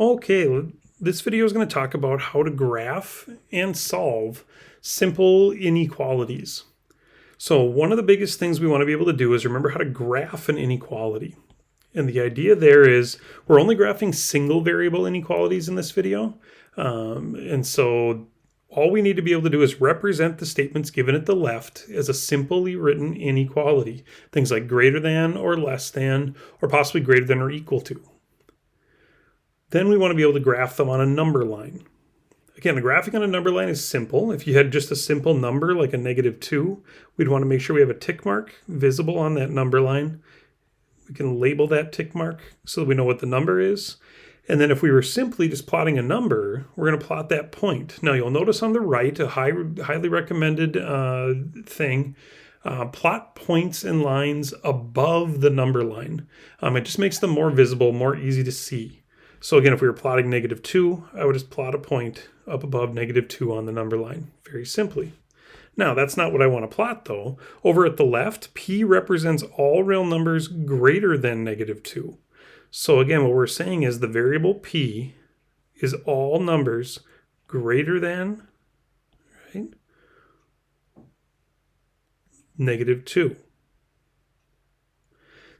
Okay, this video is going to talk about how to graph and solve simple inequalities. So one of the biggest things we want to be able to do is remember how to graph an inequality. And the idea there is we're only graphing single variable inequalities in this video. And so all we need to be able to do is represent the statements given at the left as a simply written inequality. Things like greater than or less than, or possibly greater than or equal to. Then we want to be able to graph them on a number line. Again, the graphing on a number line is simple. If you had just a simple number like a -2, we'd want to make sure we have a tick mark visible on that number line. We can label that tick mark so that we know what the number is. And then if we were simply just plotting a number, we're going to plot that point. Now you'll notice on the right, a highly recommended thing, plot points and lines above the number line. It just makes them more visible, more easy to see. So again, if we were plotting -2, I would just plot a point up above -2 on the number line, very simply. Now, that's not what I want to plot, though. Over at the left, P represents all real numbers greater than -2. So again, what we're saying is the variable P is all numbers greater than, right, -2.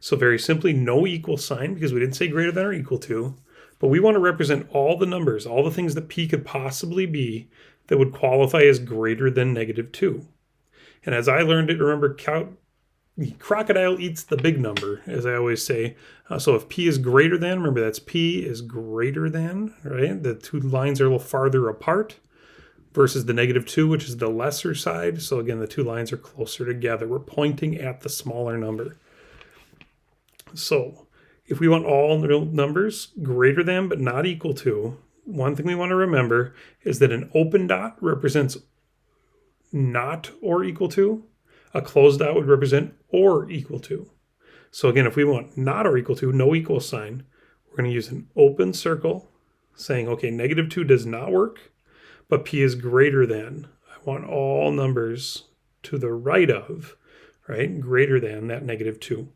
So very simply, no equal sign, because we didn't say greater than or equal to. But we want to represent all the numbers, all the things that P could possibly be that would qualify as greater than -2. And as I learned it, remember, crocodile eats the big number, as I always say. So if P is greater than, remember that's P is greater than, right? The two lines are a little farther apart versus the -2, which is the lesser side. So again, the two lines are closer together. We're pointing at the smaller number. So if we want all real numbers greater than but not equal to, one thing we want to remember is that an open dot represents not or equal to. A closed dot would represent or equal to. So again, if we want not or equal to, no equal sign, we're going to use an open circle saying, okay, -2 does not work, but P is greater than. I want all numbers to the right of, right, greater than that -2.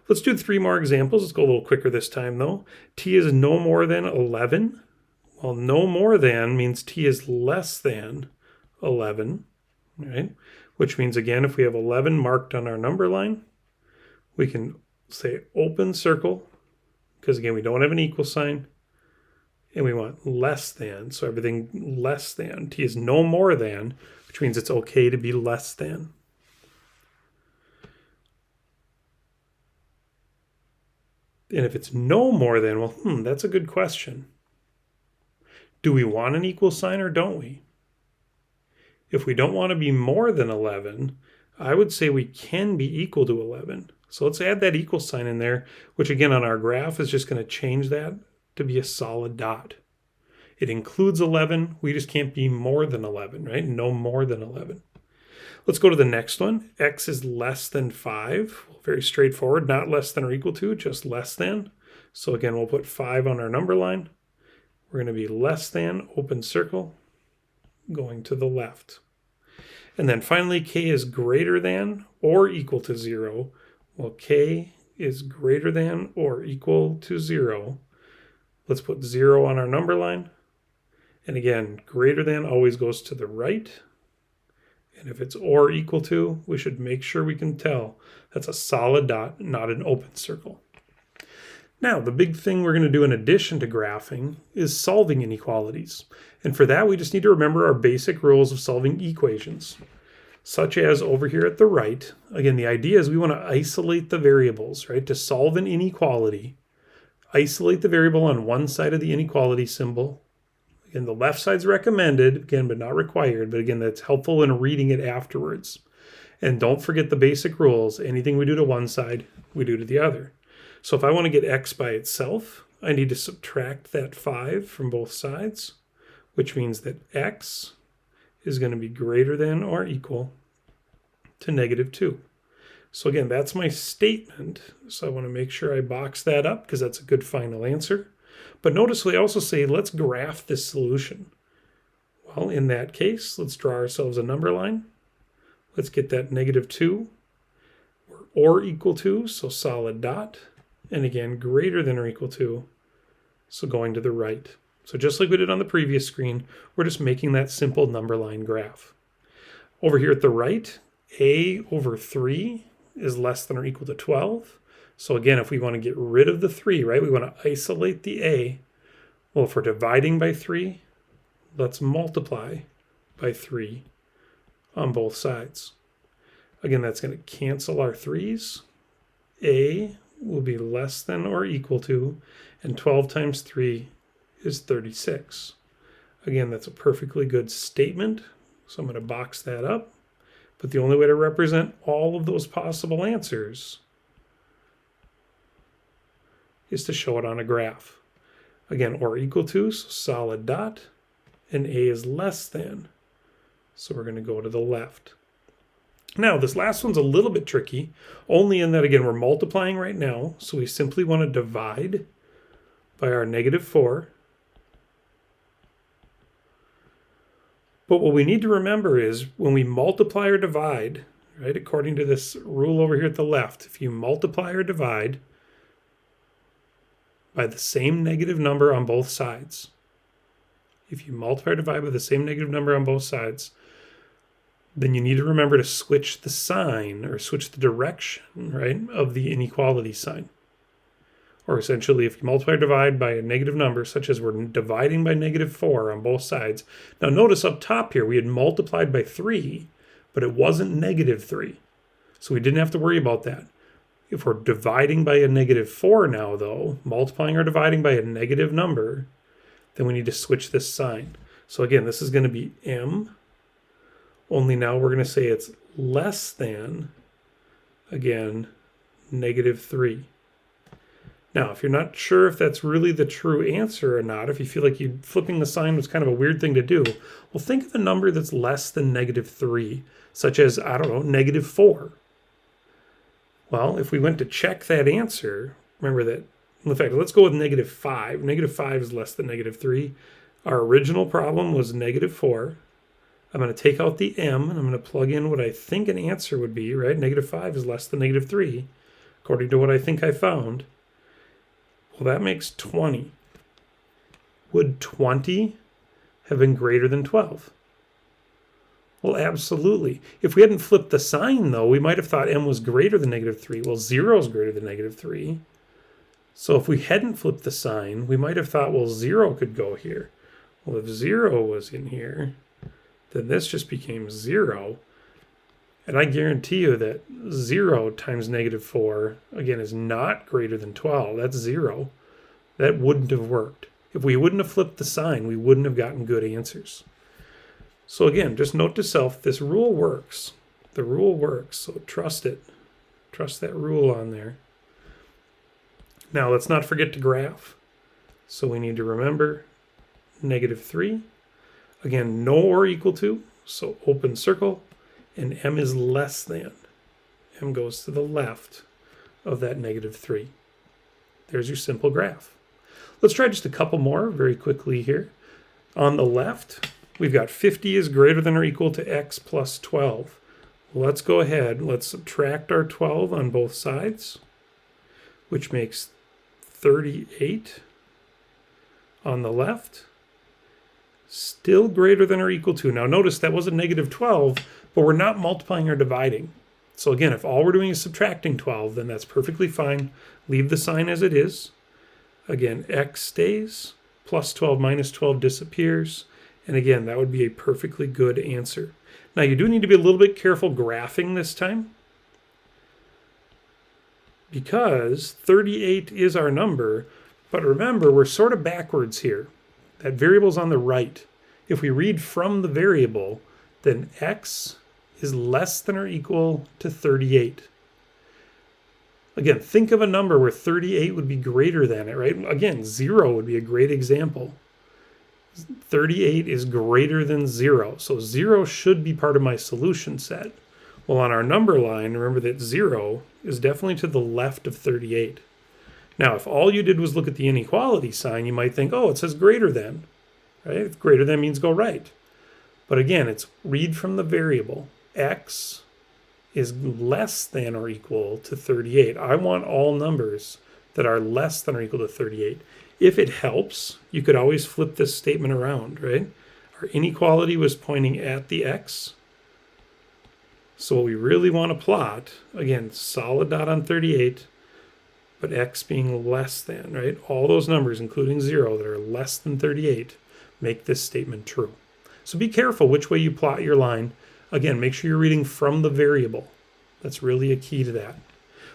Let's do 3 more examples. Let's go a little quicker this time, though. T is no more than 11. Well, no more than means T is less than 11, right? Which means, again, if we have 11 marked on our number line, we can say open circle, because, again, we don't have an equal sign, and we want less than. So everything less than. T is no more than, which means it's okay to be less than. And if it's no more than, well, that's a good question. Do we want an equal sign or don't we? If we don't want to be more than 11, I would say we can be equal to 11. So let's add that equal sign in there, which again on our graph is just going to change that to be a solid dot. It includes 11. We just can't be more than 11, right? No more than 11. Let's go to the next one. X is less than 5. Very straightforward. Not less than or equal to, just less than. So again, we'll put 5 on our number line. We're going to be less than, open circle, going to the left. And then finally, K is greater than or equal to 0. Well, K is greater than or equal to 0. Let's put 0 on our number line. And again, greater than always goes to the right. And if it's or equal to, we should make sure we can tell that's a solid dot, not an open circle. Now, the big thing we're going to do in addition to graphing is solving inequalities. And for that, we just need to remember our basic rules of solving equations, such as over here at the right. Again, the idea is we want to isolate the variables, right? To solve an inequality, isolate the variable on one side of the inequality symbol. And the left side's recommended, again, but not required. But again, that's helpful in reading it afterwards. And don't forget the basic rules. Anything we do to one side, we do to the other. So if I want to get x by itself, I need to subtract that 5 from both sides, which means that x is going to be greater than or equal to -2. So again, that's my statement. So I want to make sure I box that up because that's a good final answer. But notice we also say, let's graph this solution. Well, in that case, let's draw ourselves a number line. Let's get that -2 or equal to, so solid dot. And again, greater than or equal to, so going to the right. So just like we did on the previous screen, we're just making that simple number line graph. Over here at the right, a over 3 is less than or equal to 12. So again, if we want to get rid of the 3, right, we want to isolate the a. Well, if we're dividing by 3, let's multiply by 3 on both sides. Again, that's going to cancel our 3's. A will be less than or equal to, and 12 times 3 is 36. Again, that's a perfectly good statement, so I'm going to box that up. But the only way to represent all of those possible answers is to show it on a graph. Again, or equal to, so solid dot, and a is less than. So we're going to go to the left. Now, this last one's a little bit tricky, only in that, again, we're multiplying right now, so we simply want to divide by our -4. But what we need to remember is when we multiply or divide, right, according to this rule over here at the left, if you multiply or divide by the same negative number on both sides, if you multiply or divide by the same negative number on both sides, then you need to remember to switch the sign or switch the direction, right, of the inequality sign. Or essentially, if you multiply or divide by a negative number, such as we're dividing by -4 on both sides. Now notice up top here, we had multiplied by 3, but it wasn't -3. So we didn't have to worry about that. If we're dividing by a -4 now, though, multiplying or dividing by a negative number, then we need to switch this sign. So again, this is going to be m, only now we're going to say it's less than, again, -3. Now, if you're not sure if that's really the true answer or not, if you feel like flipping the sign was kind of a weird thing to do, well, think of a number that's less than -3, such as, I don't know, -4. Well, if we went to check that answer, remember that, in fact, let's go with -5. -5 is less than -3. Our original problem was -4. I'm going to take out the m, and I'm going to plug in what I think an answer would be, right? -5 is less than -3, according to what I think I found. Well, that makes 20. Would 20 have been greater than 12? Well, absolutely. If we hadn't flipped the sign, though, we might have thought m was greater than -3. Well, 0 is greater than -3. So if we hadn't flipped the sign, we might have thought, well, 0 could go here. Well, if 0 was in here, then this just became 0. And I guarantee you that 0 times -4, again, is not greater than 12. That's 0. That wouldn't have worked. If we wouldn't have flipped the sign, we wouldn't have gotten good answers. So again, just note to self, this rule works. The rule works, so trust it. Trust that rule on there. Now, let's not forget to graph. So we need to remember -3. Again, no or equal to, so open circle. And m is less than. M goes to the left of that -3. There's your simple graph. Let's try just a couple more very quickly here. On the left, we've got 50 is greater than or equal to x plus 12. Let's go ahead. Let's subtract our 12 on both sides, which makes 38 on the left. Still greater than or equal to. Now notice that was a -12, but we're not multiplying or dividing. So again, if all we're doing is subtracting 12, then that's perfectly fine. Leave the sign as it is. Again, x stays, plus 12 minus 12 disappears. And again, that would be a perfectly good answer. Now you do need to be a little bit careful graphing this time, because 38 is our number, but remember, we're sort of backwards here. That variable's on the right. If we read from the variable, then x is less than or equal to 38. Again, think of a number where 38 would be greater than it, right? Again, 0 would be a great example. 38 is greater than 0, so 0 should be part of my solution set. Well, on our number line, remember that 0 is definitely to the left of 38. Now, if all you did was look at the inequality sign, you might think, oh, it says greater than, right? If greater than means go right. But again, it's read from the variable. X is less than or equal to 38. I want all numbers that are less than or equal to 38. If it helps, you could always flip this statement around, right? Our inequality was pointing at the x. So what we really want to plot, again, solid dot on 38, but x being less than, right? All those numbers, including 0, that are less than 38, make this statement true. So be careful which way you plot your line. Again, make sure you're reading from the variable. That's really a key to that.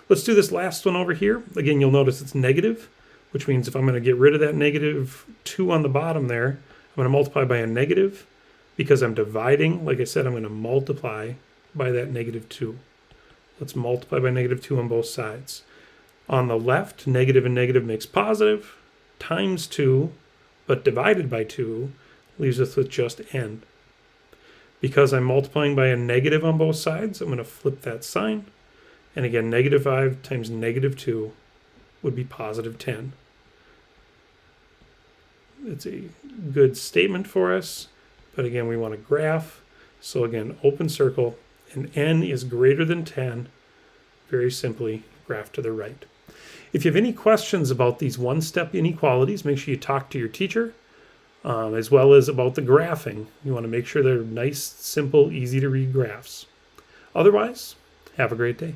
Let's do this last one over here. Again, you'll notice it's negative, which means if I'm going to get rid of that negative 2 on the bottom there, I'm going to multiply by a negative. Because I'm dividing, like I said, I'm going to multiply by that negative 2. Let's multiply by negative 2 on both sides. On the left, negative and negative makes positive, times 2, but divided by 2 leaves us with just n. Because I'm multiplying by a negative on both sides, I'm going to flip that sign. And again, negative 5 times negative 2 would be positive 10. It's a good statement for us, but again, we want a graph. So again, open circle, and n is greater than 10. Very simply, graph to the right. If you have any questions about these one-step inequalities, make sure you talk to your teacher, as well as about the graphing. You want to make sure they're nice, simple, easy to read graphs. Otherwise, have a great day.